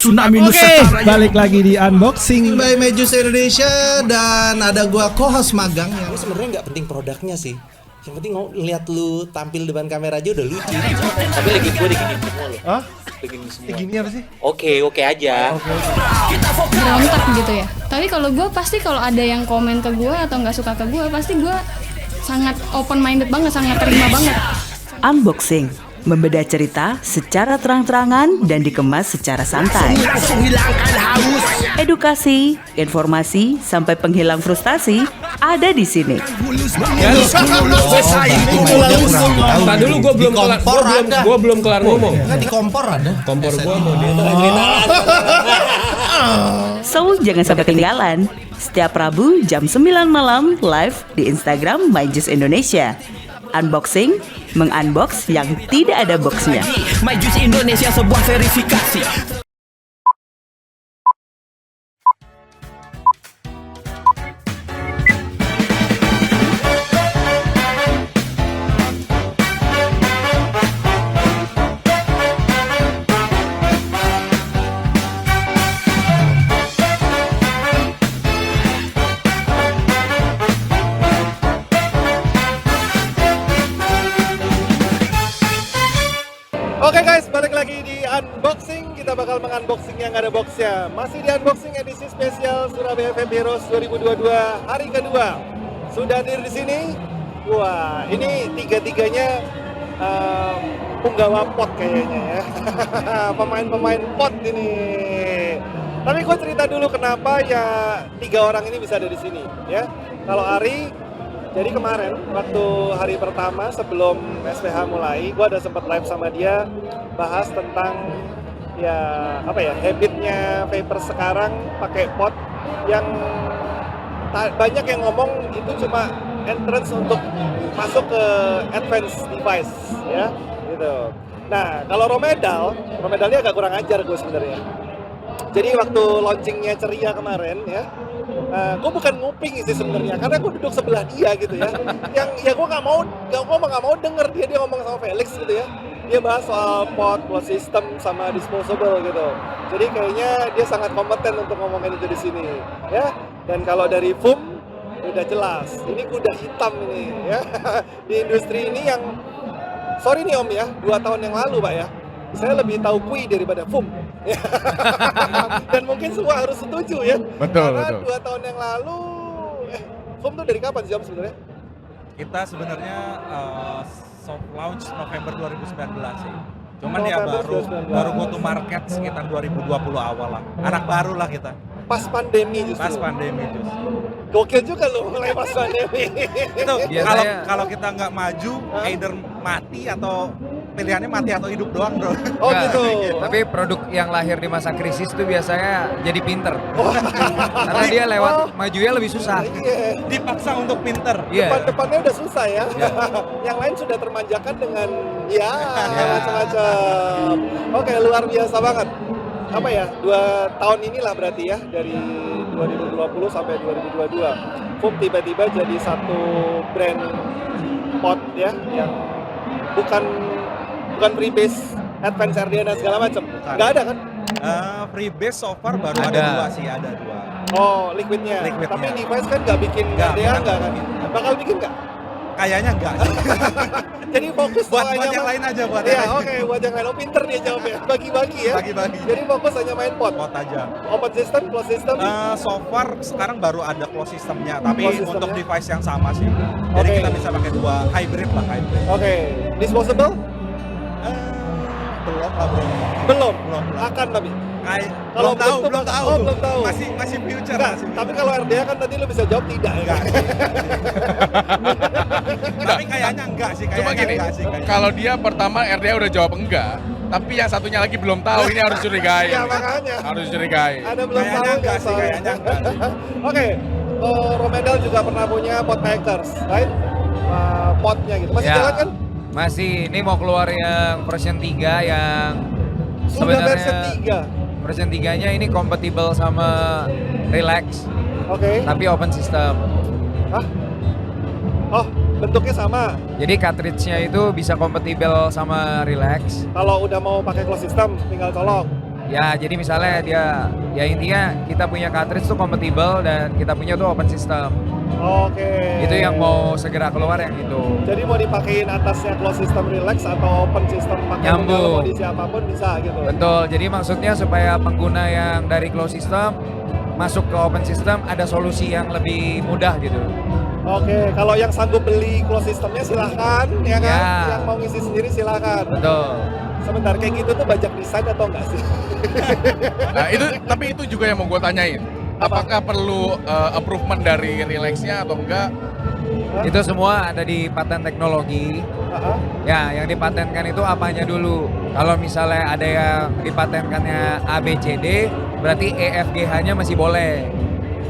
tsunami Balik lagi di unboxing by Majus Indonesia dan ada gua co-host magang yang Gue sebenarnya nggak penting produknya sih. Yang penting lihat lu tampil depan kamera aja udah lucu. Tapi lagi gue diginiin semua loh. Hah? Diginiin semua. Gini apa sih? Oke aja. Berontak gitu ya. Tapi kalau gue pasti kalau ada yang komen ke gue atau nggak suka ke gue, pasti gue sangat open minded banget, sangat terima banget. Unboxing, membedah cerita secara terang-terangan dan dikemas secara santai. Edukasi, informasi, sampai penghilang frustasi ada di sini. Tadi dulu gue belum kelar ngomong. nggak di kompor ada. Kompor gue mau dia. So, jangan sampai ketinggalan. Setiap Rabu jam 9 malam live di Instagram Majus Indonesia. Unboxing, mengunbox yang tidak ada boxnya. Majus Indonesia sebuah verifikasi. Oke guys, balik lagi di unboxing. Kita bakal mengunboxing yang ada boxnya. Masih di unboxing edisi spesial Surabaya FM Heroes 2022 hari kedua. Sudah hadir di sini. Wah, ini tiga-tiganya punggawa pot kayaknya ya. Pemain-pemain pot ini. Tapi gue cerita dulu kenapa ya 3 orang ini bisa ada di sini ya. Kalau Ari, jadi kemarin waktu hari pertama sebelum SPH mulai, gue ada sempat live sama dia bahas tentang ya apa ya habitnya vapor sekarang pakai pot yang banyak yang ngomong itu cuma entrance untuk masuk ke advanced device ya gitu. Nah kalau Romedalnya agak kurang ajar gue sebenarnya. Jadi waktu launchingnya Ceria kemarin ya, gue bukan nguping sih sebenarnya, karena gue duduk sebelah dia gitu ya. Yang ya gue nggak mau denger dia ngomong sama Felix gitu ya. Dia bahas soal pot, closed system sama disposable gitu. Jadi kayaknya dia sangat kompeten untuk ngomongin itu di sini ya. Dan kalau dari FUM udah jelas, ini kuda hitam ini ya di industri ini yang sorry nih Om ya, 2 tahun yang lalu Pak ya. Saya lebih tahu kui daripada FUM. Dan mungkin semua harus setuju ya. Betul. Karena 2 tahun yang lalu, FUM tuh dari kapan sih Om sebenarnya? Kita sebenarnya soft launch November 2019 sih. Cuman November ya baru go to market sekitar 2020 awal lah. Anak baru lah kita. Pas pandemi justru. Gokil juga loh mulai pas pandemi. Itu kalau kita nggak maju, either mati atau pilihannya mati atau hidup doang bro. Oh gitu. Tapi produk yang lahir di masa krisis itu biasanya jadi pinter. Karena dia majunya lebih susah. Dipaksa untuk pinter. Depan-depannya udah susah ya. Yang lain sudah termanjakan dengan macam-macam. Oke, luar biasa banget. Apa ya, 2 tahun inilah berarti ya, dari 2020 sampai 2022 FUM tiba-tiba jadi satu brand pot ya, yang bukan freebase, advance RDA dan segala macam. Nggak ada kan? Freebase so far baru ada 2 sih, ada 2. Oh, liquidnya. Tapi device kan nggak bikin RDA nggak kan? Bakal bikin nggak? Kayaknya enggak sih. Jadi fokus buat yang lain aja buat yang lain. Oke, buat yang lain. Oh, pinter dia jawabnya. Bagi-bagi ya. Bagi-bagi. Jadi fokus hanya main pot. Pot aja. Open system, closed system. So far sekarang baru ada closed systemnya, tapi untuk device yang sama sih. Jadi Oke. kita bisa pakai 2 hybrid. Oke. Disposable? Belum lah bro. Belum. Akan tapi. Kalau belum tahu. Oh, belum tahu. Masih future. Enggak, tapi kalau RDA kan tadi lu bisa jawab tidak ya. Tapi kayaknya enggak sih. Cuma gini, kalau dia pertama RDA udah jawab enggak, tapi yang satunya lagi belum tahu, ini harus curigai. Ya makanya. Harus curigai. Ada belum tahu enggak sih, kayaknya enggak sih. Oke. Romedal juga pernah punya pot makers, right? Potnya gitu. Masih jalan kan? Masih, ini mau keluar yang version 3 yang Sudah versi 3. Version 3-nya ini kompatibel sama Relax. Oke. Tapi open system. Hah? Oh, bentuknya sama. Jadi cartridge-nya itu bisa kompatibel sama Relax. Kalau udah mau pakai closed system tinggal colok. Ya, jadi misalnya ya intinya kita punya cartridge tuh compatible dan kita punya tuh open system. Oke. Itu yang mau segera keluar yang itu. Jadi mau dipakein atasnya closed system relax atau open system pakai Nyambung. model siapapun bisa gitu. Betul, jadi maksudnya supaya pengguna yang dari closed system masuk ke open system ada solusi yang lebih mudah gitu. Oke, kalau yang sanggup beli closed systemnya silahkan, ya kan? Ya. Yang mau ngisi sendiri silahkan. Betul. Sebentar, kayak gitu tuh bajak desain atau enggak sih? Nah, tapi itu juga yang mau gue tanyain. Apakah perlu approval dari Relax-nya atau enggak? Itu semua ada di paten teknologi. Ya, yang dipatenkan itu apanya dulu. Kalau misalnya ada yang dipatenkannya ABCD, berarti EFGH-nya masih boleh.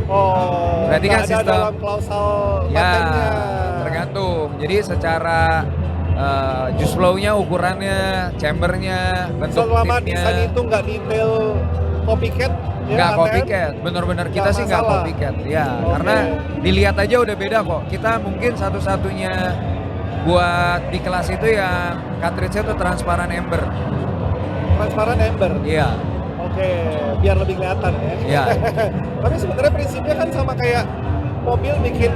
Oh, berarti kan nggak ada sistem dalam klausal ya patennya. tergantung. Jadi secara juice flow-nya, ukurannya, chambernya, bentuk Selama tipnya. desain itu nggak detail copycat, ya Nggak ATM? copycat, bener-bener kita Nggak sih nggak masalah. copycat. Ya, Oke. karena dilihat aja udah beda kok. Kita mungkin satu-satunya buat di kelas itu yang cartridge-nya tuh transparan amber. Transparan amber. Iya. Oke, biar lebih kelihatan ya. Iya. Tapi sebenarnya prinsipnya kan sama kayak mobil bikin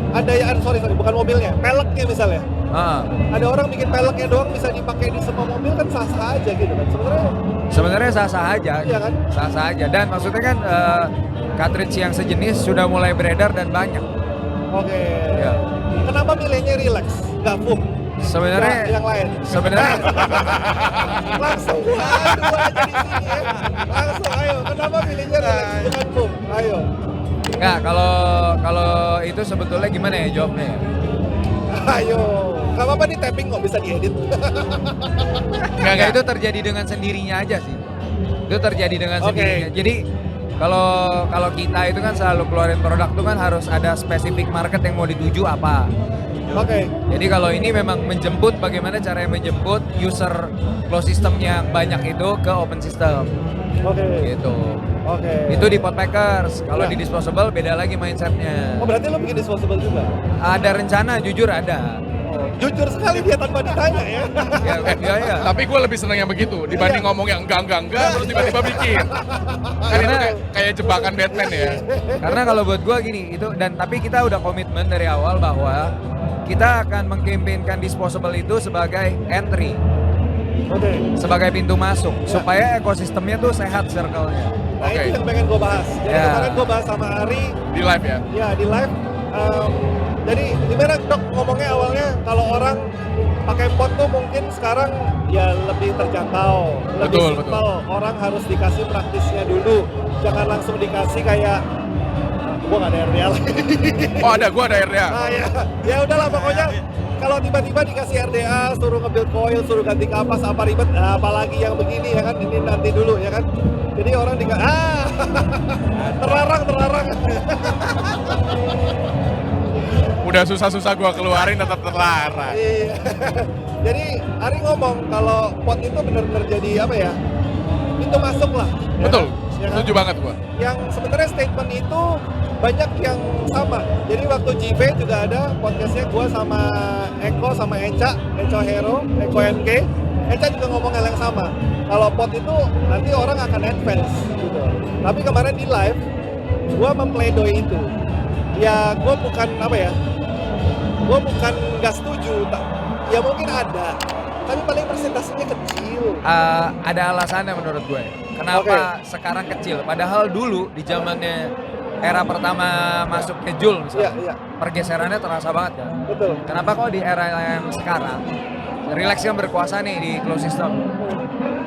ada ya, sorry bukan mobilnya, peleknya misalnya. Ada orang bikin peleknya doang bisa dipakai di semua mobil kan sah-sah aja gitu kan. Sebenarnya sah-sah aja. Iya kan? Sah-sah aja. Dan maksudnya kan cartridge yang sejenis sudah mulai beredar dan banyak. Oke. Ya. Kenapa milihnya relax, nggak FUM? Sebenarnya yang lain. Sebenarnya langsung gua adu aja di sini ya. Langsung ayo, kenapa milihnya relax bukan FUM? Ayo. Enggak, kalau itu sebetulnya gimana ya jawabnya ya? Ayo. Gak apa-apa nih tapping kok bisa diedit. Enggak, itu terjadi dengan sendirinya aja sih. Itu terjadi dengan sendirinya. Jadi kalau kita itu kan selalu keluarin produk itu kan harus ada spesifik market yang mau dituju apa. Oke. Jadi kalau ini memang menjemput bagaimana caranya menjemput user closed system yang banyak itu ke open system. Oke. Gitu. Oke. Itu di pot packers. Kalau Ya. di disposable beda lagi mindsetnya. Oh berarti lo bikin disposable juga? Ada rencana, jujur ada. Jujur sekali dia tanpa ditanya ya. Ya. Tapi gue lebih seneng yang begitu dibanding ngomong yang enggak terus tiba-tiba bikin. Kan itu kayak jebakan Batman ya. Karena kalau buat gue gini, itu tapi kita udah komitmen dari awal bahwa kita akan mengkampanyekan disposable itu sebagai entry. Sebagai pintu masuk supaya ekosistemnya tuh sehat circle-nya. Nah itu yang pengen gue bahas. Jadi kemarin gue bahas sama Ari di live ya. Ya di live. Jadi gimana dok ngomongnya awalnya kalau orang pakai pot tuh mungkin sekarang ya lebih terjangkau, lebih simpel. Orang harus dikasih praktisnya dulu, jangan langsung dikasih kayak gua nggak ada RDA lagi. Oh ada, gua ada RDA. Nah, ya udahlah pokoknya kalau tiba-tiba dikasih RDA, suruh nge-build coil, suruh ganti kapas apa ribet, nah, apalagi yang begini ya kan, ini nanti dulu ya kan. Jadi orang terlarang. Udah susah-susah gua keluarin tetap terlarang. Iya. Jadi Ari ngomong kalau pot itu benar-benar jadi apa ya? Pintu masuk lah. Betul. Ya kan? Setuju banget gua. Yang sebenarnya statement itu banyak yang sama. Jadi waktu JV juga ada podcastnya gua sama Eko sama Enca Hero, Eko NK. Enca juga ngomong hal yang sama. Kalau pot itu nanti orang akan advance gitu. Tapi kemarin di live gua mempledoi itu. Ya gua bukan apa ya? Gue bukan nggak setuju, ya mungkin ada, tapi paling persentasenya kecil. Ada alasannya menurut gue. Kenapa sekarang kecil? Padahal dulu di zamannya era pertama masuk ke Joule misalnya, pergeserannya terasa banget kan. Betul. Kenapa kok di era yang sekarang, Relax yang berkuasa nih di closed system,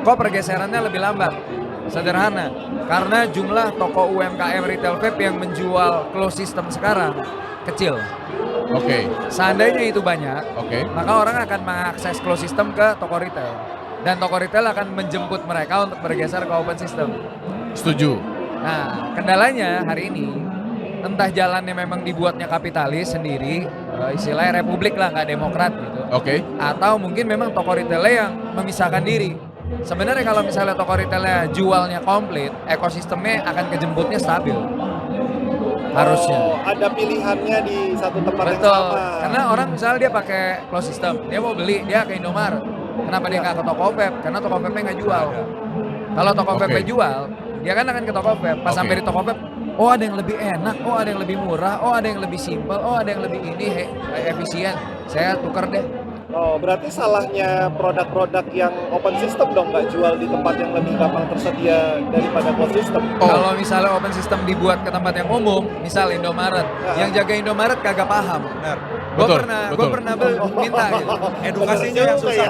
kok pergeserannya lebih lambat? Sederhana, karena jumlah toko UMKM retail vape yang menjual closed system sekarang kecil. Oke. Seandainya itu banyak, maka orang akan mengakses closed system ke toko retail. Dan toko retail akan menjemput mereka untuk bergeser ke open system. Setuju. Nah, kendalanya hari ini, entah jalannya memang dibuatnya kapitalis sendiri, istilahnya republik lah, nggak demokrat gitu. Atau mungkin memang toko retailnya yang memisahkan diri. Sebenarnya kalau misalnya toko retailnya jualnya komplit, ekosistemnya akan kejemputnya stabil. Harusnya. Ada pilihannya di satu tempat yang Betul. sama. Karena orang misalnya dia pakai closed system, dia mau beli, dia ke Indomaret. Kenapa dia nggak ke toko vape? Karena toko vape-nya nggak jual. Kalau toko vape jual, dia kan akan ke toko vape. Pas sampai di toko vape, oh ada yang lebih enak, oh ada yang lebih murah, oh ada yang lebih simpel, oh ada yang lebih ini efisien. Saya tukar deh. Oh, berarti salahnya produk-produk yang open system dong, nggak jual di tempat yang lebih gampang tersedia daripada closed system. Kalau misalnya open system dibuat ke tempat yang umum, misal Indomaret, yang jaga Indomaret kagak paham. Gue pernah minta gitu. Edukasinya yang susah.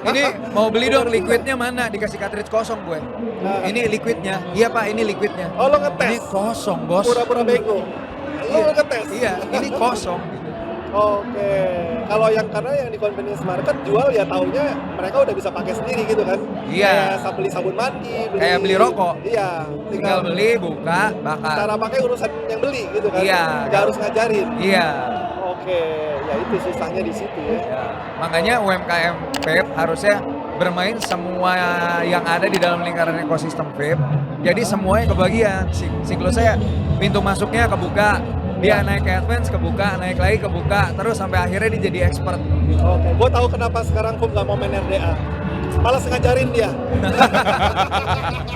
Ini mau beli dong liquidnya mana? Dikasih cartridge kosong gue. Ini liquidnya. Iya Pak, ini liquidnya. Oh, lo ngetes? Ini kosong bos. Pura-pura bego. Lo ngetes? Iya, ini kosong. Oke, kalau karena yang di convenience market jual ya taunya mereka udah bisa pakai sendiri gitu kan? Iya. Kayak beli sabun mandi, Kayak beli rokok. Iya. Tinggal beli, buka, bakar. Cara pakai urusan yang beli gitu kan? Iya. Nggak harus ngajarin. Iya. Oke, ya itu susahnya di situ ya. Makanya UMKM vape harusnya bermain semua yang ada di dalam lingkaran ekosistem vape. Jadi semuanya kebagian. Siklusnya pintu masuknya kebuka. Dia naik ke advance, kebuka, naik lagi kebuka, terus sampai akhirnya dia jadi expert. Oke, gue tahu kenapa sekarang Kum nggak mau main RDA. Malas ngajarin dia.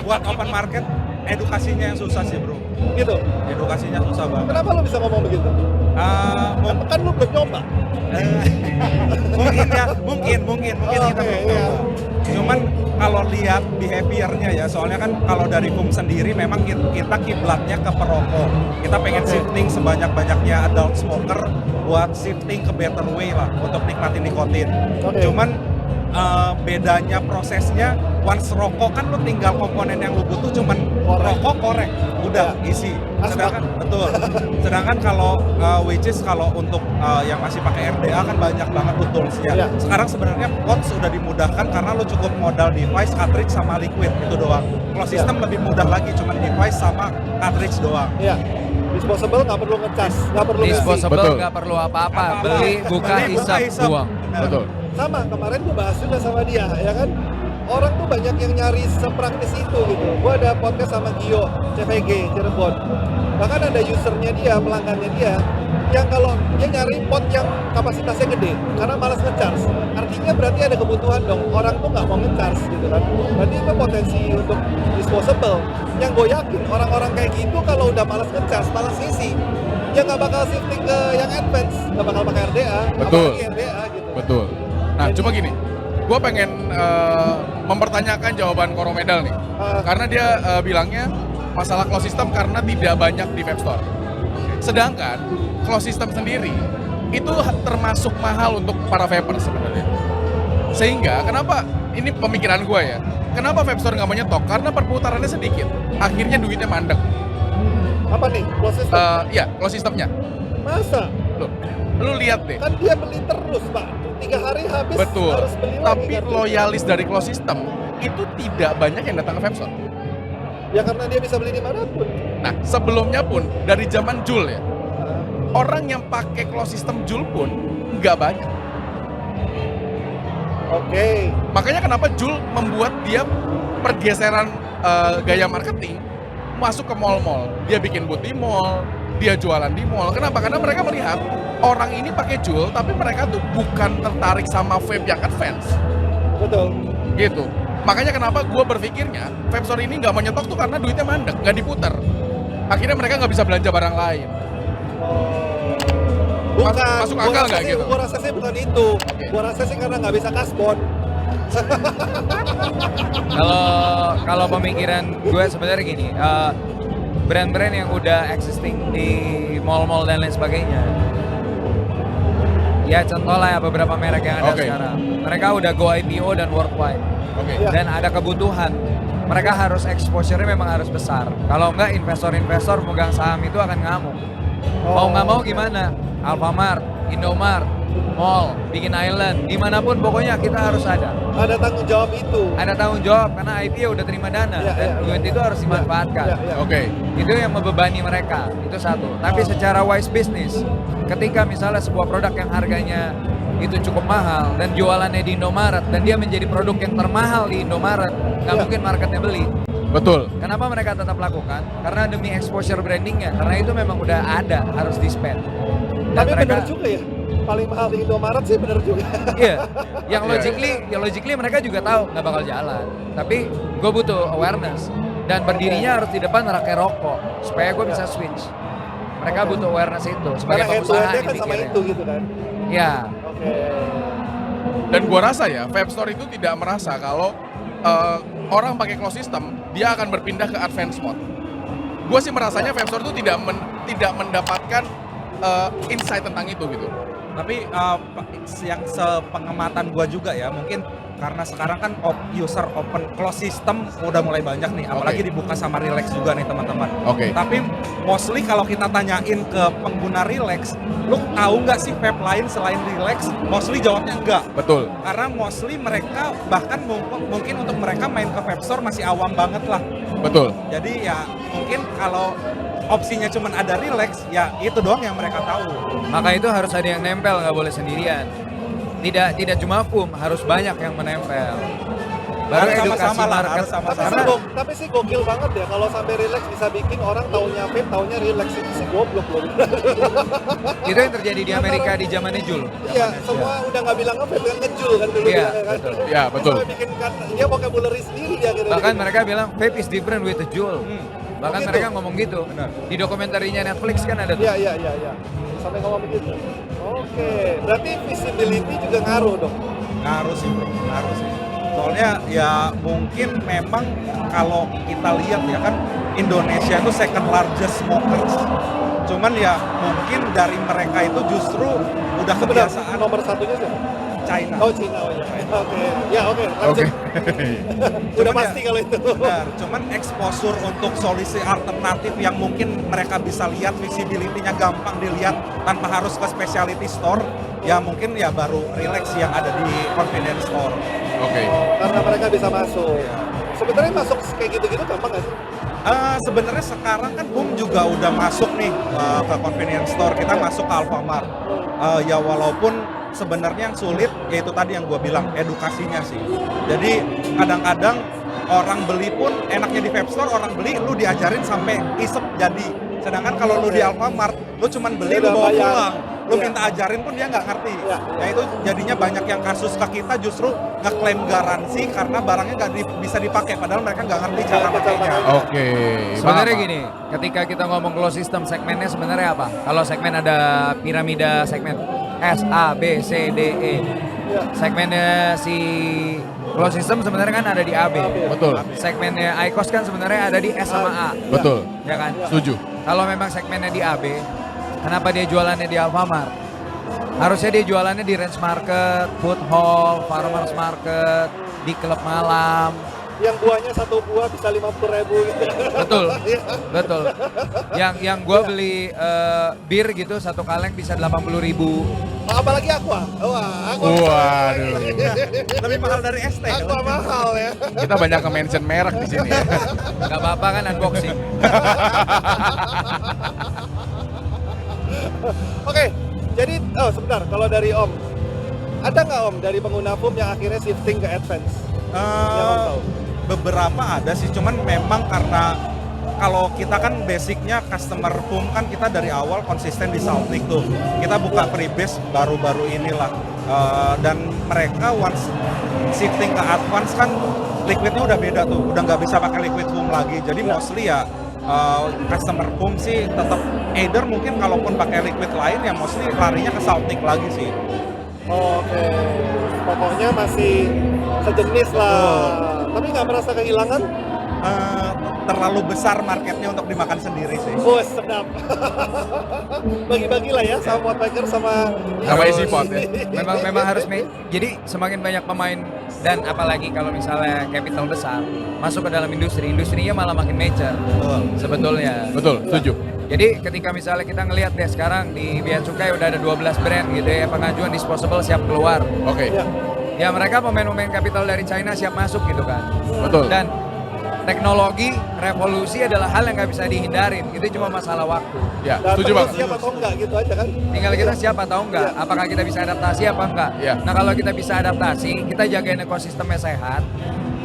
Buat open market, edukasinya yang susah sih bro. Gitu? Edukasinya susah banget. Kenapa lo bisa ngomong begitu? Kan lo belum nyoba. mungkin kita belum nyoba. Cuman kalau lihat behaviornya ya, soalnya kan kalau dari Kum sendiri memang kita kiblatnya ke perokok. Kita pengen shifting sebanyak-banyaknya adult smoker buat shifting ke better way lah untuk nikmatin nikotin. Cuman bedanya prosesnya, once rokok kan lu tinggal komponen yang lu butuh cuman rokok korek, udah isi. Sedangkan kalau which is kalau untuk yang masih pakai RDA kan banyak banget toolsnya. Sekarang sebenarnya pot sudah dimudahkan karena lu cukup modal device, cartridge sama liquid itu doang. Kalau sistem lebih mudah lagi, cuman device sama cartridge doang. Iya. Disposable nggak perlu ngecas, nggak perlu disposable nggak perlu apa-apa. Beli, buka, hisap, buang. Betul. Sama, kemarin gue bahas juga sama dia, ya kan? Orang tuh banyak yang nyari sepraktis itu gitu. Gue ada podcast sama Gio, CVG, Cirebon. Bahkan ada usernya dia, pelanggannya dia, yang kalau dia nyari pot yang kapasitasnya gede, karena malas nge-charge. Artinya berarti ada kebutuhan dong, orang tuh nggak mau nge-charge gitu kan. Berarti itu potensi untuk disposable. Yang gue yakin, orang-orang kayak gitu kalau udah malas nge-charge, malas isi, ya nggak bakal shifting ke yang advance, nggak bakal pakai RDA, apalagi RDA gitu. Betul. Nah, cuma gini, gue pengen mempertanyakan jawaban Koromedal nih, karena dia bilangnya masalah closed system karena tidak banyak di vape store. Sedangkan closed system sendiri itu termasuk mahal untuk para vapers sebenarnya. Sehingga kenapa, ini pemikiran gue ya, kenapa vape store nggak menyetok? Karena perputarannya sedikit, akhirnya duitnya mandek. Apa nih, closed system? Iya, closed systemnya. Masa? Lu lihat deh. Kan dia beli terus Pak, 3 hari habis. Betul. Harus beli lagi. Tapi loyalis dari closed system itu tidak banyak yang datang ke vape store. Ya karena dia bisa beli dimanapun. Nah, sebelumnya pun dari zaman Jul ya, orang yang pakai closed system Jul pun nggak banyak. Oke. Makanya kenapa Jul membuat dia pergeseran gaya marketing masuk ke mall-mall. Dia bikin booth di mall, dia jualan di mall. Kenapa? Karena mereka melihat orang ini pakai Jul, tapi mereka tuh bukan tertarik sama vape yang advance. Betul. Gitu. Makanya kenapa gue berpikirnya vape store ini nggak menyetok tuh karena duitnya mandek, nggak diputar. Akhirnya mereka nggak bisa belanja barang lain. Bukan. Masuk akal nggak gitu? Gue rasa sih bukan itu. Gue rasa sih karena nggak bisa kasbon. Kalau pemikiran gue sebenarnya gini, brand-brand yang udah existing di mall-mall dan lain sebagainya, ya contoh lah ya beberapa merek yang ada sekarang, mereka udah go IPO dan worldwide, dan ada kebutuhan, mereka harus exposure-nya memang harus besar. Kalau enggak investor-investor megang saham itu akan ngamuk. Mau nggak mau gimana? Alfamart, Indomart, mall, bikin island, dimanapun pokoknya kita harus ada. Ada tanggung jawab itu. Ada tanggung jawab karena IPO udah terima dana dan duit itu harus dimanfaatkan. Itu yang membebani mereka, itu satu. Tapi secara wise business, ketika misalnya sebuah produk yang harganya itu cukup mahal dan jualannya di Indomaret dan dia menjadi produk yang termahal di Indomaret, nggak mungkin marketnya beli. Betul. Kenapa mereka tetap lakukan? Karena demi exposure brandingnya, karena itu memang udah ada, harus di-spend. Dan tapi mereka, benar juga ya, paling mahal di Indomaret sih bener juga. Iya, yang logically mereka juga tahu nggak bakal jalan. Tapi gue butuh awareness dan berdirinya harus di depan rakai rokok supaya gue bisa switch. Mereka butuh awareness itu sebagai Karena pengusaha kan sama dipikirnya. itu gitu kan. Iya. Dan gua rasa ya, Vape Store itu tidak merasa kalau orang pakai closed system, dia akan berpindah ke advance mode. Gua sih merasanya Vape Store itu tidak mendapatkan insight tentang itu gitu. Tapi yang sepengamatan gua juga ya, mungkin karena sekarang kan user open close system udah mulai banyak nih, apalagi dibuka sama Relax juga nih teman-teman. Tapi mostly kalau kita tanyain ke pengguna Relax, lu tahu nggak sih vape lain selain Relax? Mostly jawabnya enggak. Betul. Karena mostly mereka bahkan mungkin untuk mereka main ke vape store masih awam banget lah. Betul. Jadi ya mungkin kalau opsinya cuma ada Relax, ya itu doang yang mereka tahu. Maka itu harus ada yang nempel, nggak boleh sendirian. Tidak cuma FUM, harus banyak yang menempel. Baru Harus edukasi sama-sama lah, market. harus sama-sama. Tapi sih gokil banget ya kalau sampai Relax bisa bikin orang taunya vape, taunya Relax itu sih goblok loh. Itu yang terjadi di Amerika di zamannya Jul. Iya, semua udah nggak bilang vape, bilang ngejul kan dulu. Iya, bilangnya kan. betul. Iya, betul. Sampai bikin kan, dia vocabulary sendiri dia akhirnya. Bahkan mereka bilang vape is different with a Jul. Bahkan Begitu. mereka ngomong gitu. Di dokumentarinya Netflix kan ada tuh. Iya. Sampai ngomong begitu. Oke, berarti visibility juga ngaruh dong. Ngaruh sih bro, ngaruh sih. Soalnya ya mungkin memang kalau kita lihat ya kan Indonesia itu second largest smokers. Cuman ya mungkin dari mereka itu justru udah kebiasaan. Nomor satunya sih? China. Oh China, oh ya. Oke, ya oke. Lanjut. Udah pasti kalau itu. Benar, cuman exposure untuk solusi alternatif yang mungkin mereka bisa lihat visibility-nya gampang dilihat tanpa harus ke specialty store, ya mungkin ya baru Relax yang ada di convenience store. Karena mereka bisa masuk. Sebenarnya masuk kayak gitu-gitu gampang nggak sih? Sebenarnya sekarang kan Boom juga udah masuk nih ke convenience store, kita masuk ke Alfamart. Ya walaupun sebenarnya yang sulit yaitu tadi yang gue bilang edukasinya sih. Jadi kadang-kadang orang beli pun enaknya di vape store, orang beli lu diajarin sampai isep jadi. Sedangkan kalau lu di Alfamart lu cuman beli lu bawa pulang, lu minta ajarin pun dia nggak ngerti. Nah itu jadinya banyak yang kasus ke kita justru ngeklaim garansi karena barangnya nggak bisa dipakai padahal mereka nggak ngerti cara pakainya. Sebenarnya gini, ketika kita ngomong closed system segmennya sebenarnya apa? Kalau segmen ada piramida segmen S, A, B, C, D, E. Segmennya si closed system sebenarnya kan ada di AB. Betul. Segmennya IQOS kan sebenarnya ada di S sama A. Betul. Ya kan? Setuju. Kalau memang segmennya di AB, kenapa dia jualannya di Alfamart? Harusnya dia jualannya di Range Market, Food Hall, Farmers Market, di klub malam. Yang buahnya satu buah bisa 50.000 gitu. Betul, betul. Yang gue beli bir gitu satu kaleng bisa 80.000. Apalagi Aqua. Wah, Aqua. Waduh. Lebih mahal dari ST. Aqua mahal ya. Kita banyak ke-mention merek di sini ya. Gak apa-apa kan unboxing. Oke, jadi sebentar kalau dari Om, ada nggak Om dari pengguna FUM yang akhirnya shifting ke advance? Yang Om tahu? Beberapa ada sih, cuman memang karena kalau kita kan basicnya customer FUM kan kita dari awal konsisten di Saltnik tuh. Kita buka freebase baru-baru inilah. Dan mereka once shifting ke advance kan liquidnya udah beda tuh, udah nggak bisa pakai liquid FUM lagi. Jadi mostly ya customer FUM sih tetap either mungkin kalaupun pakai liquid lain ya mostly larinya ke Saltnik lagi sih. Oke, pokoknya masih sejenis lah. Tapi nggak merasa kehilangan? Terlalu besar marketnya untuk dimakan sendiri sih. Oh sedap. Bagi-bagi lah ya sama Potmaker sama Easy Pot ya. Memang harus jadi semakin banyak pemain dan apalagi kalau misalnya capital besar masuk ke dalam industrinya malah makin mature. Sebetulnya. Betul, setuju. Jadi ketika misalnya kita ngelihat deh sekarang di Bea Cukai udah ada 12 brand gitu ya pengajuan disposable siap keluar. Ya mereka pemain-pemain kapital dari China siap masuk gitu kan. Betul. Dan teknologi revolusi adalah hal yang nggak bisa dihindarin. Itu cuma masalah waktu. Ya, Dan setuju banget. siap atau enggak gitu aja kan? Tinggal kita siap atau enggak. Apakah kita bisa adaptasi apa enggak? Nah kalau kita bisa adaptasi, kita jagain ekosistemnya sehat.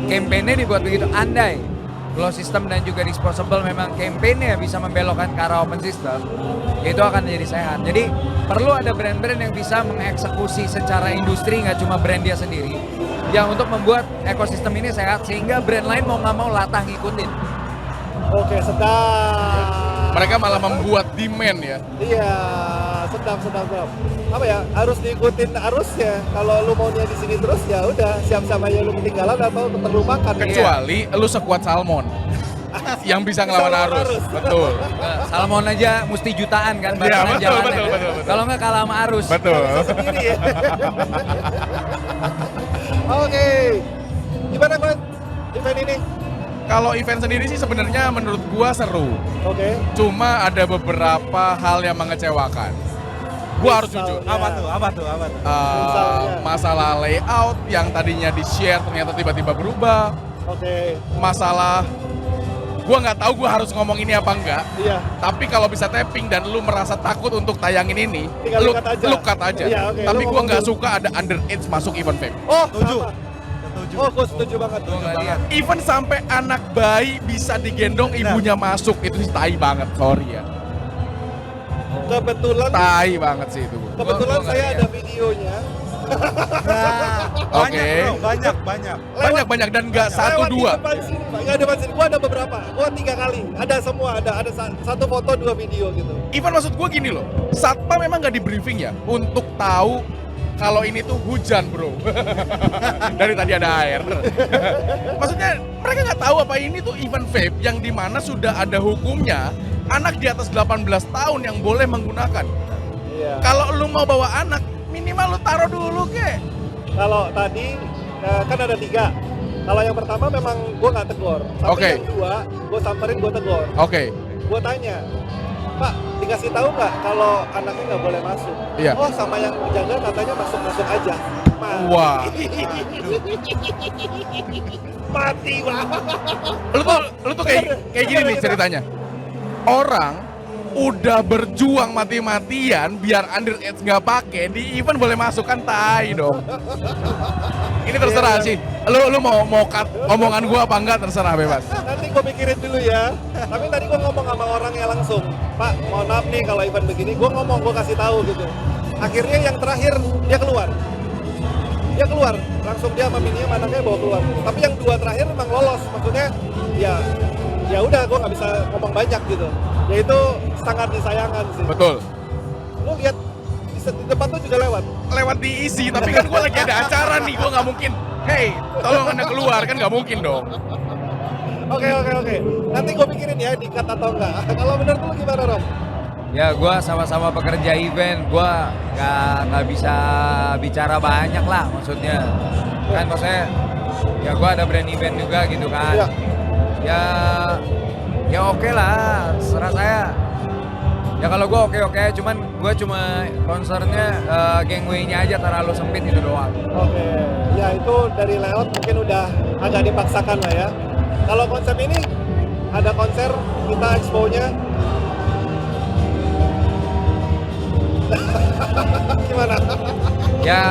Campaign-nya dibuat begitu. Andai closed system dan juga disposable memang campaign-nya bisa membelokkan ke arah open system, itu akan jadi sehat. Jadi perlu ada brand-brand yang bisa mengeksekusi secara industri, nggak cuma brand dia sendiri, yang untuk membuat ekosistem ini sehat sehingga brand lain mau nggak mau latah ngikutin. Oke, sedap. Mereka malah membuat demand ya. Iya, sedap. Apa ya? Harus diikutin arusnya. Kalau lu maunya di sini terus ya udah, siap-siap aja lu ketinggalan atau terlupakan. Kecuali lu sekuat Salmon. Yang bisa ngelawan arus. Betul. Salmon aja mesti jutaan kan barengan jalannya. Betul. Kalau nggak kalah sama arus. Betul. Sendiri ya. Oke. Gimana Glenn event ini? Kalau event sendiri sih sebenarnya menurut gua seru. Oke. Cuma ada beberapa hal yang mengecewakan. Gua harus jujur. Apa tuh? Masalah layout yang tadinya di-share ternyata tiba-tiba berubah. Oke. Masalah gua nggak tahu gua harus ngomong ini apa enggak. Iya. Tapi kalau bisa tapping dan lu merasa takut untuk tayangin ini, Tinggal lu cut aja. Iya, oke. Tapi Lu gua ngomong nggak dulu. suka ada underage masuk event vape. Oh, Setuju. sama. Oh, gue setuju banget. Even sampai anak bayi bisa digendong ibunya masuk, itu sih tai banget, sorry ya. Kebetulan Tai banget sih itu. Kebetulan Gua saya nggak ada videonya. Oke. Banyak dan nggak satu Lewat di dua. depan sini, Pak. Nggak depan sini. Gua ada beberapa. Gua 3 kali. Ada semua. Ada satu foto 2 video gitu. Even maksud gue gini loh, Satpam memang nggak di briefing ya untuk tahu kalau ini tuh hujan bro. Dari tadi ada air. Maksudnya mereka nggak tahu apa ini tuh event vape yang dimana sudah ada hukumnya. Anak di atas 18 tahun yang boleh menggunakan. Iya. Kalau lu mau bawa anak, minimal lu taruh dulu ke. Kalau tadi kan ada 3. Kalau yang pertama memang gue nggak tegur. Tapi Oke. yang 2, gue samperin, gue tegur. Oke. Gue tanya, Pak, dikasih tahu nggak kalau anaknya nggak boleh masuk? Iya. Oh, sama yang jaga katanya masuk aja. Mati. Wah. Mati, wah. Lu tuh kayak gini nih ceritanya. Orang udah berjuang mati-matian biar underage nggak pakai, di event boleh masuk kan tai dong. Ini terserah sih. Lu mau cut omongan gua apa enggak terserah bebas. Nanti gue pikirin dulu ya. Tapi tadi gue ngomong sama orangnya langsung, Pak, mohon maaf nih kalau event begini. Gue ngomong, gue kasih tahu gitu. Akhirnya yang terakhir dia keluar. Langsung dia sama Miniam anaknya bawa keluar. Tapi yang 2 terakhir memang lolos. Maksudnya ya udah, gue nggak bisa ngomong banyak gitu. Ya itu sangat disayangkan sih. Betul. Lu lihat di depan tuh juga lewat diisi, tapi kan gua lagi ada acara nih, gua nggak mungkin. Hey, tolong Anda keluar, kan nggak mungkin dong. Oke. Nanti gue pikirin ya di-cut atau enggak. Kalau menurut lu gimana, Rom? Ya gue sama-sama pekerja event, gue nggak bisa bicara banyak lah maksudnya. Kan maksudnya ya gue ada brand event juga gitu kan. Ya oke lah, serah saya. Ya kalau gue oke, cuman gue cuma concernnya gangway-nya aja terlalu sempit itu doang. Oke, ya itu dari layout mungkin udah agak dipaksakan lah ya. Kalau konsep ini ada konser, kita expo-nya. Gimana? Ya,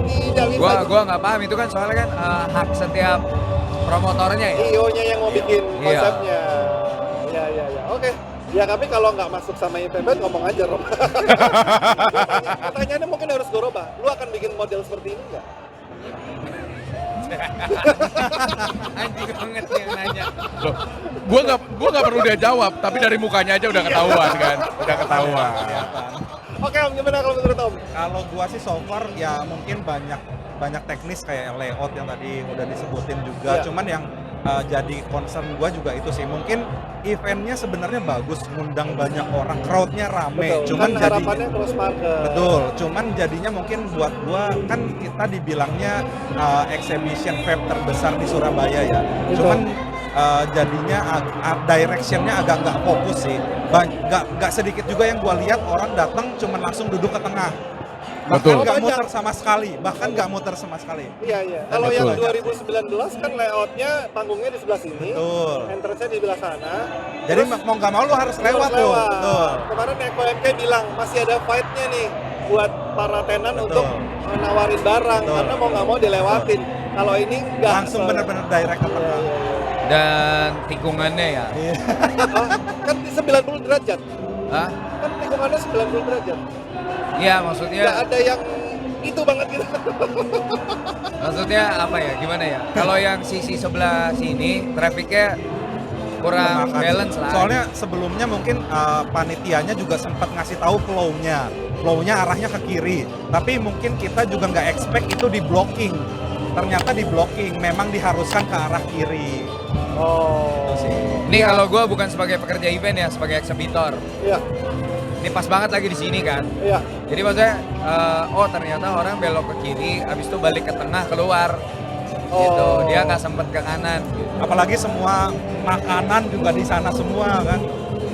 Tidak bisa. gua nggak paham itu kan soalnya kan hak setiap promotornya ya. CEO-nya yang mau bikin Iya. konsepnya. Ya. Oke. Ya tapi kalau nggak masuk sama event ngomong aja, Rom. Pertanyaannya mungkin harus gue robah. Lu akan bikin model seperti ini nggak? Anjing banget yang nanya. Loh, gua nggak perlu dia jawab, tapi dari mukanya aja udah ketahuan kan, udah ketahuan. Oke, Om, gimana kalau menurut Om? Kalau gua sih so far ya mungkin banyak teknis kayak layout yang tadi udah disebutin juga. Iya. Cuman yang jadi concern gua juga itu sih mungkin eventnya sebenarnya bagus, ngundang banyak orang, crowdnya rame. Betul. Cuman Kan jadi harapannya cross market. betul. Cuman jadinya mungkin buat gua kan kita dibilangnya exhibition vape terbesar di Surabaya ya. Betul. Cuman jadinya directionnya agak nggak fokus sih. Nggak sedikit juga yang gua lihat orang datang cuman langsung duduk ke tengah. Betul. Bahkan nggak muter sama sekali. Iya. Kalau yang 2019 kan layoutnya panggungnya di sebelah sini, Betul. entrance-nya di sebelah sana. Jadi mau nggak mau lu harus lewat tuh. Betul. Kemarin Eko MK bilang masih ada fight-nya nih buat para tenan untuk menawarin barang, Betul. karena mau nggak mau dilewatin. Kalau ini nggak Langsung bener-bener direct ke tengah. Iya. dan tikungannya ya. Kan di 90 derajat. Hah? Kan tikungannya 90 derajat. Iya, maksudnya Nggak ada yang itu banget gitu. maksudnya apa ya? Gimana ya? Kalau yang sisi sebelah sini trafiknya kurang balance lah. Soalnya sebelumnya mungkin panitianya juga sempat ngasih tahu flow-nya arahnya ke kiri. Tapi mungkin kita juga nggak expect itu di blocking. Ternyata di blocking, memang diharuskan ke arah kiri. Oh. Itu sih. Ini kalau gue bukan sebagai pekerja event ya, sebagai eksebitor. Iya. Ini pas banget lagi di sini kan. Iya. Jadi maksudnya, oh ternyata orang belok ke kiri, habis itu balik ke tengah keluar. Gitu, dia nggak sempet ke kanan. Gitu. Apalagi semua makanan juga di sana semua kan.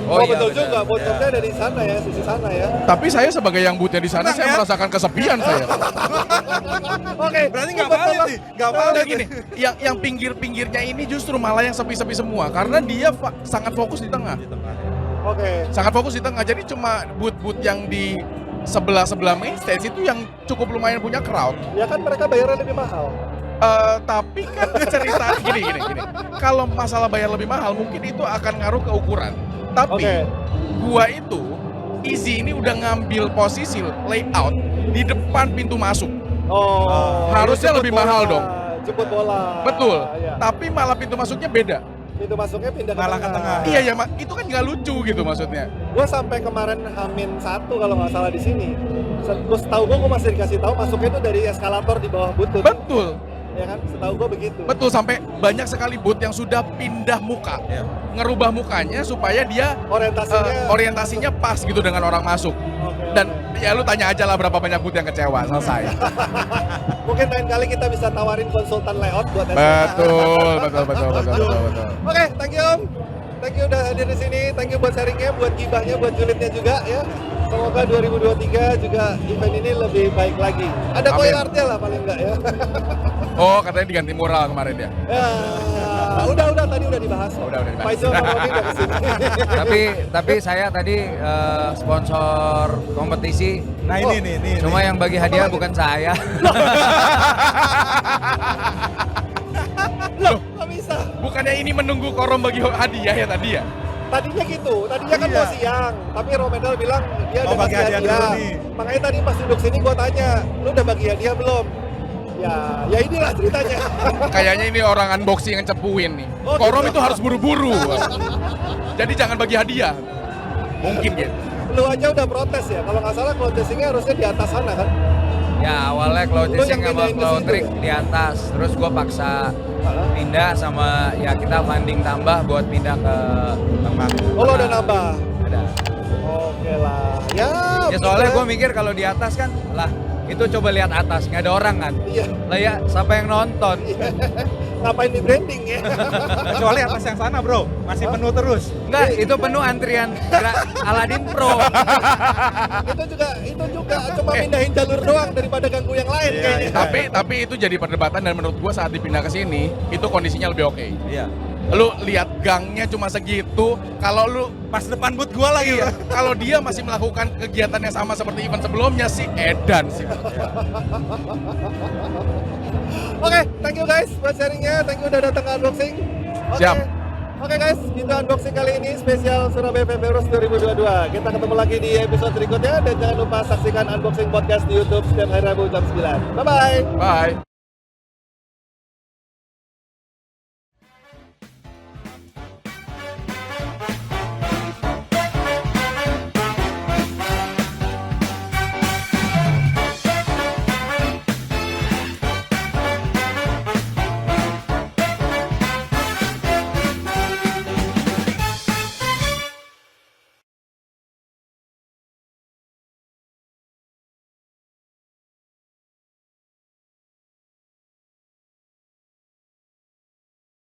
Oh, iya, betul benar. juga, botolnya ada di sana ya, sisi sana ya. Tapi saya sebagai yang bootnya di sana, Tenang, saya ya? merasakan kesepian saya. Oke, Berarti nggak valid nih, nggak valid. Udah gini, yang pinggir-pinggirnya ini justru malah yang sepi-sepi semua karena dia sangat fokus di tengah. Oke. Sangat fokus di tengah. Jadi cuma boot-boot yang di sebelah main stage itu yang cukup lumayan punya crowd. Ya kan mereka bayarnya lebih mahal. Tapi kan cerita gini. Kalau masalah bayar lebih mahal mungkin itu akan ngaruh ke ukuran. Tapi Oke. gua itu Easy ini udah ngambil posisi layout di depan pintu masuk. Oh. Harusnya jemput lebih bola, mahal dong. Jemput bola. Betul. Iya. Tapi malah pintu masuknya beda. Pintu masuknya pindah Malah ke tengah. Iya ya, itu kan nggak lucu gitu maksudnya. Gue sampai kemarin H-1 kalau nggak salah di sini. Terus setahu gue masih dikasih tahu masuknya itu dari eskalator di bawah butut. Betul. Ya kan, setahu gue begitu. Betul, sampai banyak sekali booth yang sudah pindah muka. Ngerubah mukanya supaya dia orientasinya pas gitu dengan orang masuk. Dan ya lu tanya aja lah berapa banyak booth yang kecewa, selesai. Mungkin lain kali kita bisa tawarin konsultan layout buat Betul. Oke, thank you Om. Thank you udah hadir di sini. Thank you buat sharingnya, buat gibahnya, buat julidnya juga ya. Semoga 2023 juga event ini lebih baik lagi. Ada koi artnya lah paling enggak ya. Oh, katanya diganti mural kemarin ya. Ya, udah tadi udah dibahas. Udah dibahas. Pak Ijo sama Romi udah kesini. tapi saya tadi sponsor kompetisi. Nah ini. Cuma yang bagi hadiah bukan saya. Loh, kok bisa? Bukannya ini menunggu korom bagi hadiah ya tadi ya? Tadinya gitu, tadinya kan mau siang, tapi Romedal bilang dia Mau udah bagi bagi hadiah hadiah. dulu nih. Makanya tadi pas duduk sini gua tanya, lu udah bagi hadiah belum? Ya inilah ceritanya. Kayaknya ini orang unboxing yang cepuin nih. Oh, Korom gitu. itu harus buru-buru. Jadi jangan bagi hadiah. Mungkin gitu. Lu aja udah protes ya, kalau nggak salah closing-nya harusnya di atas sana kan? Ya awalnya cloud Lu yang chasing sama pindahin ke cloud situ trick ya? di atas. Terus gue paksa pindah sama ya kita funding tambah buat pindah ke tengah. Oh lo udah nambah? Ada. Oke lah, ya. Ya soalnya gue mikir kalau di atas kan lah itu coba lihat atas nggak ada orang kan. Iya. Lah ya siapa yang nonton? Ngapain di branding ya? Kecuali atas yang sana bro, masih penuh terus. Enggak, itu penuh antrian Aladin Pro. itu juga cuma pindahin jalur doang daripada ganggu yang lain kayaknya. Tapi itu jadi perdebatan dan menurut gua saat dipindah ke sini itu kondisinya lebih oke. Iya. Lu lihat gangnya cuma segitu, kalau lu Pas depan booth gua lagi. iya, kalau dia masih melakukan kegiatan yang sama seperti event sebelumnya sih edan sih. Oke, thank you guys buat sharingnya, thank you udah datang ke unboxing. Oke. Siap. Oke guys, itu unboxing kali ini spesial Surabaya Fan Fairs 2022. Kita ketemu lagi di episode berikutnya dan jangan lupa saksikan unboxing podcast di YouTube setiap hari Rabu jam 9. Bye bye. Bye.